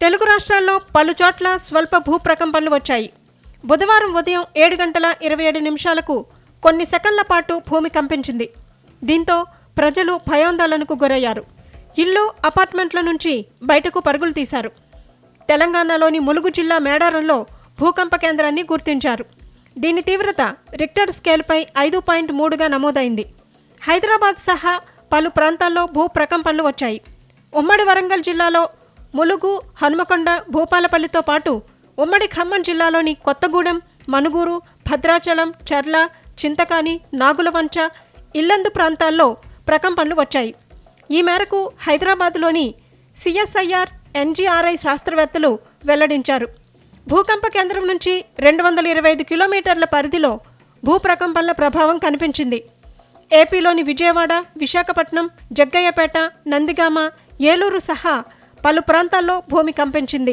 తెలుగు రాష్ట్రాల్లో పలు చోట్ల స్వల్ప భూప్రకంపనలు వచ్చాయి. బుధవారం ఉదయం 7:27 కొన్ని సెకన్ల పాటు భూమి కంపించింది. దీంతో ప్రజలు భయాందోళనకు గురయ్యారు. ఇల్లు, అపార్ట్మెంట్ల నుంచి బయటకు పరుగులు తీశారు. తెలంగాణలోని ములుగు జిల్లా మేడారంలో భూకంప కేంద్రాన్ని గుర్తించారు. దీని తీవ్రత రిక్టర్ స్కేల్పై 5.3గా నమోదైంది. హైదరాబాద్ సహా పలు ప్రాంతాల్లో భూ ప్రకంపనలు వచ్చాయి. ఉమ్మడి వరంగల్ జిల్లాలో ములుగు, హనుమకొండ, భూపాలపల్లితో పాటు ఉమ్మడి ఖమ్మం జిల్లాలోని కొత్తగూడెం, మనుగూరు, భద్రాచలం, చర్ల, చింతకాని, నాగులవంచ, ఇల్లందు ప్రాంతాల్లో ప్రకంపనలు వచ్చాయి. ఈ మేరకు హైదరాబాద్లోని CSIR, NGRI శాస్త్రవేత్తలు వెల్లడించారు. భూకంప కేంద్రం నుంచి 225 కిలోమీటర్ల పరిధిలో భూ ప్రకంపనల ప్రభావం కనిపించింది. ఏపీలోని విజయవాడ, విశాఖపట్నం, జగ్గయ్యపేట, నందిగామ, ఏలూరు సహా పలు ప్రాంతాల్లో భూమి కంపించింది.